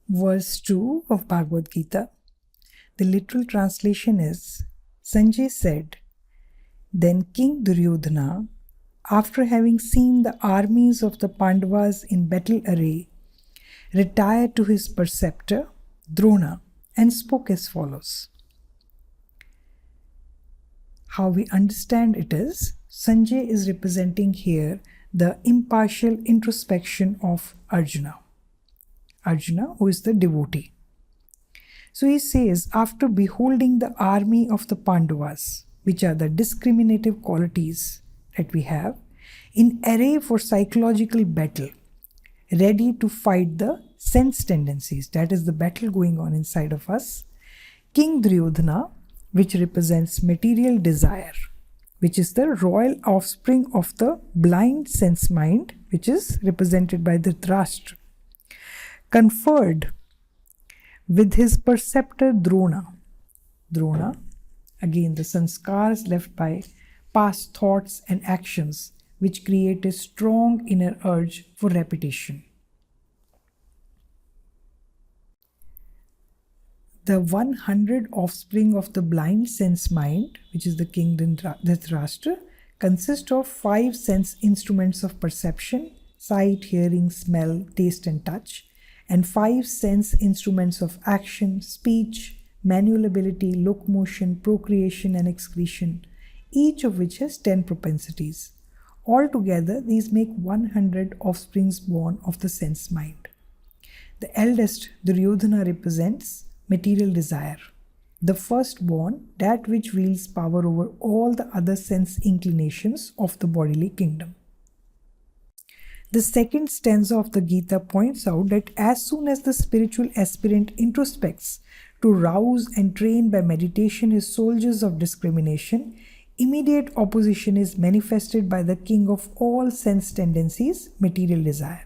Verse 2 of Bhagavad Gita. The literal translation is, Sanjay said, then King Duryodhana, after having seen the armies of the Pandavas in battle array, retired to his preceptor, Drona, and spoke as follows. How we understand it is, Sanjay is representing here the impartial introspection of Arjuna. Arjuna, who is the devotee. So he says, after beholding the army of the Pandavas, which are the discriminative qualities that we have, in array for psychological battle, ready to fight the sense tendencies, that is the battle going on inside of us, King Duryodhana, which represents material desire, which is the royal offspring of the blind sense mind, which is represented by Dhritarashtra, conferred with his preceptor Drona. Drona, again the sanskars left by past thoughts and actions, which create a strong inner urge for repetition. The 100 offspring of the blind sense mind, which is the king Dhritarashtra, consist of 5 sense instruments of perception, sight, hearing, smell, taste and touch, and 5 sense instruments of action, speech, manual ability, locomotion, procreation and excretion, each of which has 10 propensities. Altogether, these make 100 offsprings born of the sense mind. The eldest, Duryodhana, represents material desire, the firstborn, that which wields power over all the other sense inclinations of the bodily kingdom. The second stanza of the Gita points out that as soon as the spiritual aspirant introspects to rouse and train by meditation his soldiers of discrimination, immediate opposition is manifested by the king of all sense tendencies, material desire.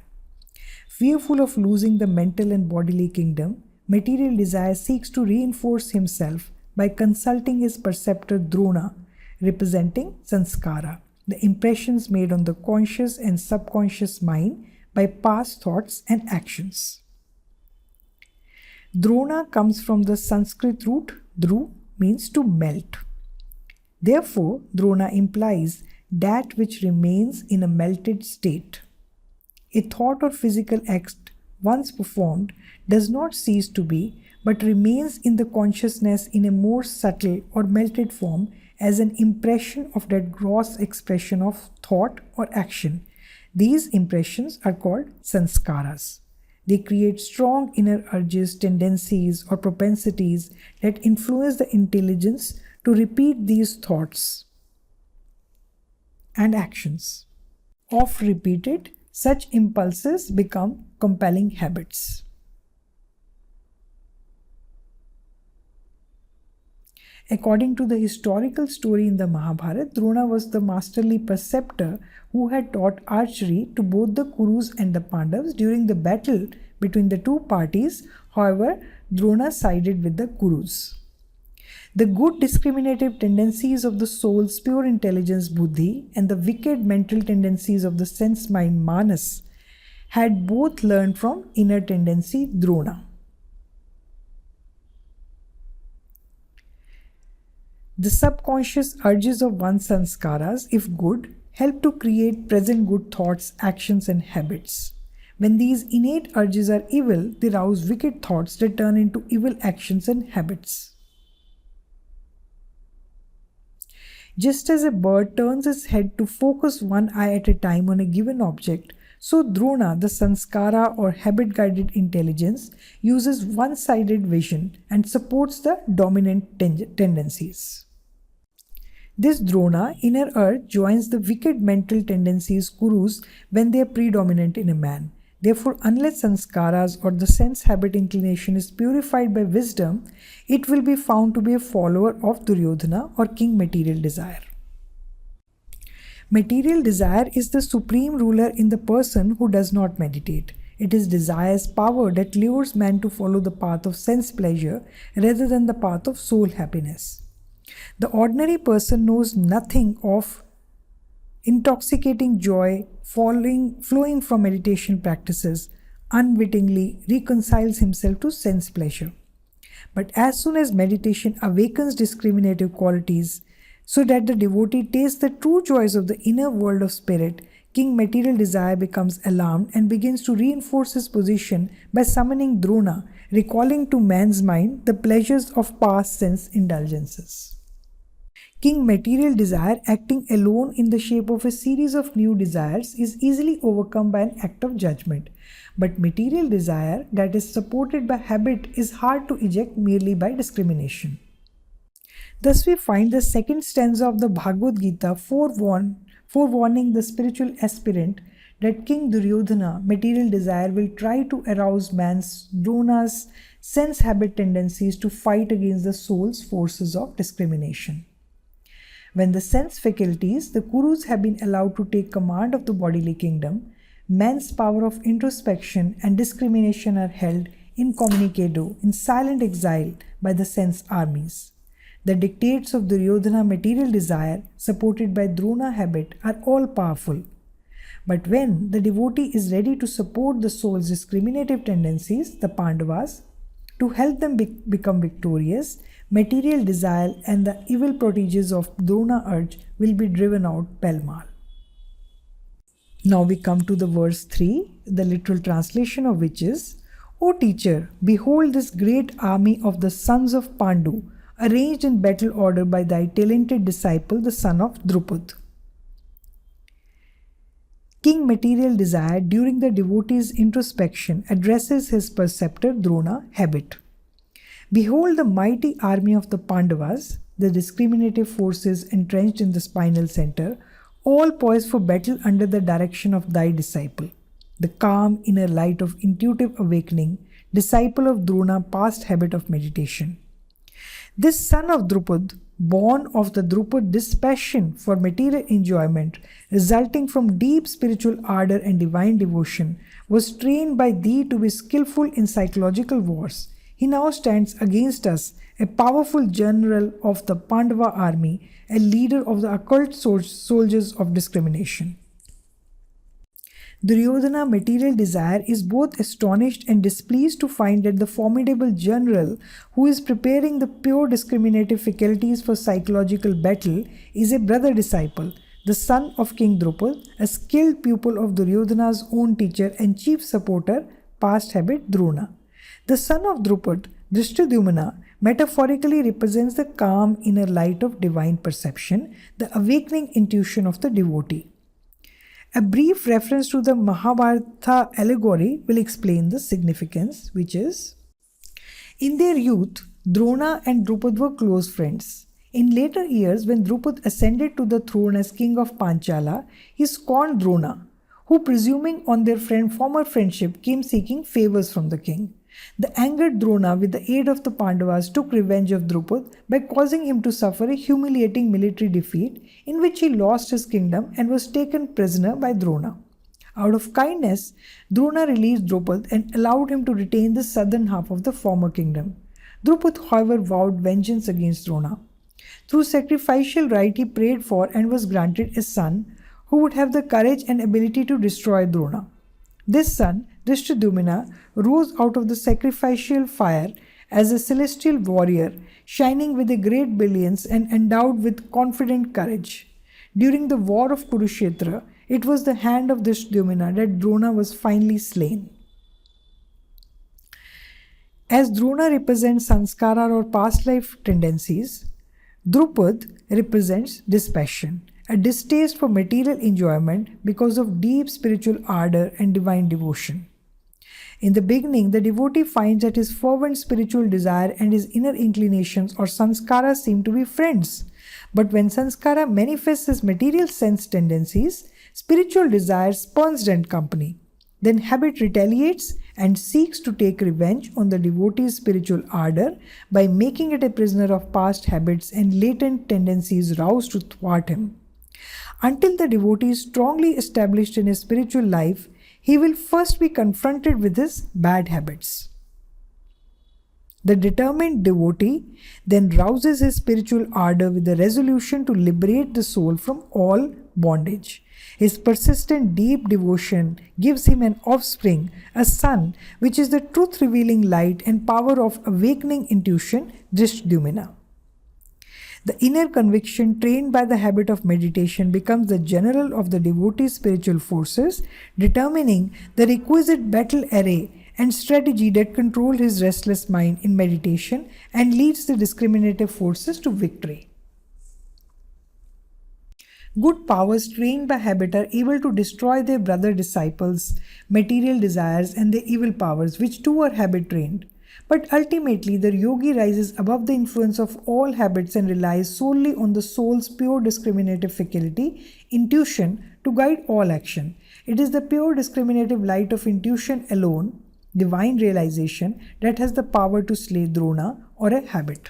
Fearful of losing the mental and bodily kingdom, material desire seeks to reinforce himself by consulting his preceptor Drona, representing sanskara, the impressions made on the conscious and subconscious mind by past thoughts and actions. Drona comes from the Sanskrit root dhru, means to melt. Therefore, Drona implies that which remains in a melted state. A thought or physical act once performed does not cease to be, but remains in the consciousness in a more subtle or melted form as an impression of that gross expression of thought or action. These impressions are called sanskaras. They create strong inner urges, tendencies, or propensities that influence the intelligence to repeat these thoughts and actions. Oft repeated, such impulses become compelling habits. According to the historical story in the Mahabharata, Drona was the masterly preceptor who had taught archery to both the Kurus and the Pandavas during the battle between the two parties. However, Drona sided with the Kurus. The good discriminative tendencies of the soul's pure intelligence buddhi and the wicked mental tendencies of the sense mind manas had both learned from inner tendency Drona. The subconscious urges of one's sanskaras, if good, help to create present good thoughts, actions and habits. When these innate urges are evil, they rouse wicked thoughts that turn into evil actions and habits. Just as a bird turns its head to focus one eye at a time on a given object, so Drona, the sanskara or habit-guided intelligence, uses one-sided vision and supports the dominant tendencies. This Drona, inner urge, joins the wicked mental tendencies Kurus when they are predominant in a man. Therefore, unless sanskaras or the sense habit inclination is purified by wisdom, it will be found to be a follower of Duryodhana or King Material Desire. Material desire is the supreme ruler in the person who does not meditate. It is desire's power that lures man to follow the path of sense pleasure rather than the path of soul happiness. The ordinary person knows nothing of intoxicating joy flowing from meditation practices unwittingly reconciles himself to sense pleasure. But as soon as meditation awakens discriminative qualities so that the devotee tastes the true joys of the inner world of spirit, King Material Desire becomes alarmed and begins to reinforce his position by summoning Drona, recalling to man's mind the pleasures of past sense indulgences. King Material Desire, acting alone in the shape of a series of new desires, is easily overcome by an act of judgment. But material desire that is supported by habit is hard to eject merely by discrimination. Thus we find the second stanza of the Bhagavad Gita forewarning the spiritual aspirant that King Duryodhana, material desire, will try to arouse man's Drona's sense habit tendencies to fight against the soul's forces of discrimination. When the sense faculties, the Kurus, have been allowed to take command of the bodily kingdom, man's power of introspection and discrimination are held incommunicado, in silent exile by the sense armies. The dictates of Duryodhana material desire, supported by Drona habit, are all powerful. But when the devotee is ready to support the soul's discriminative tendencies, the Pandavas, to help them become victorious, material desire and the evil proteges of Drona urge will be driven out pell-mell. Now we come to the verse 3, the literal translation of which is, O teacher, behold this great army of the sons of Pandu, arranged in battle order by thy talented disciple, the son of Drupad. King Material Desire, during the devotee's introspection, addresses his preceptor Drona habit. Behold the mighty army of the Pandavas, the discriminative forces entrenched in the spinal center, all poised for battle under the direction of thy disciple, the calm inner light of intuitive awakening, disciple of Drona, past habit of meditation. This son of Drupad, born of the Drupad dispassion for material enjoyment, resulting from deep spiritual ardor and divine devotion, was trained by thee to be skillful in psychological wars. He now stands against us, a powerful general of the Pandava army, a leader of the occult soldiers of discrimination. Duryodhana material desire is both astonished and displeased to find that the formidable general who is preparing the pure discriminative faculties for psychological battle is a brother disciple, the son of King Drupad, a skilled pupil of Duryodhana's own teacher and chief supporter, past habit Drona. The son of Drupad, Drishtadyumna, metaphorically represents the calm inner light of divine perception, the awakening intuition of the devotee. A brief reference to the Mahabharata allegory will explain the significance, which is, in their youth, Drona and Drupad were close friends. In later years, when Drupad ascended to the throne as king of Panchala, he scorned Drona, who, presuming on their former friendship, came seeking favors from the king. The angered Drona, with the aid of the Pandavas, took revenge of Drupad by causing him to suffer a humiliating military defeat in which he lost his kingdom and was taken prisoner by Drona. Out of kindness, Drona released Drupad and allowed him to retain the southern half of the former kingdom. Drupad, however, vowed vengeance against Drona. Through sacrificial rite, he prayed for and was granted a son who would have the courage and ability to destroy Drona. This son, Drishtadyumna, rose out of the sacrificial fire as a celestial warrior, shining with a great brilliance and endowed with confident courage. During the war of Kurukshetra, it was the hand of Drishtadyumna that Drona was finally slain. As Drona represents sanskara or past life tendencies, Drupad represents dispassion, a distaste for material enjoyment because of deep spiritual ardor and divine devotion. In the beginning, the devotee finds that his fervent spiritual desire and his inner inclinations or sanskara seem to be friends. But when sanskara manifests his material sense tendencies, spiritual desire spurns rent company. Then habit retaliates and seeks to take revenge on the devotee's spiritual ardor by making it a prisoner of past habits and latent tendencies roused to thwart him. Until the devotee is strongly established in his spiritual life, he will first be confronted with his bad habits. The determined devotee then rouses his spiritual ardor with the resolution to liberate the soul from all bondage. His persistent deep devotion gives him an offspring, a son, which is the truth-revealing light and power of awakening intuition, Drishdumina. The inner conviction trained by the habit of meditation becomes the general of the devotee's spiritual forces, determining the requisite battle array and strategy that control his restless mind in meditation and leads the discriminative forces to victory. Good powers trained by habit are able to destroy their brother disciples' material desires and their evil powers, which too are habit trained. But ultimately, the yogi rises above the influence of all habits and relies solely on the soul's pure discriminative faculty, intuition, to guide all action. It is the pure discriminative light of intuition alone, divine realization, that has the power to slay Drona or a habit.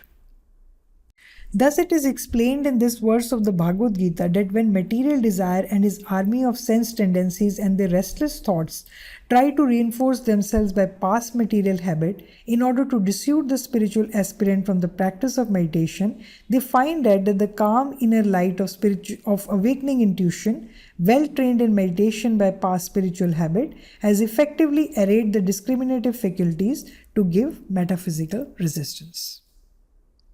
Thus it is explained in this verse of the Bhagavad Gita that when material desire and his army of sense tendencies and their restless thoughts try to reinforce themselves by past material habit in order to dissuade the spiritual aspirant from the practice of meditation, they find that the calm inner light of awakening intuition, well trained in meditation by past spiritual habit, has effectively arrayed the discriminative faculties to give metaphysical resistance.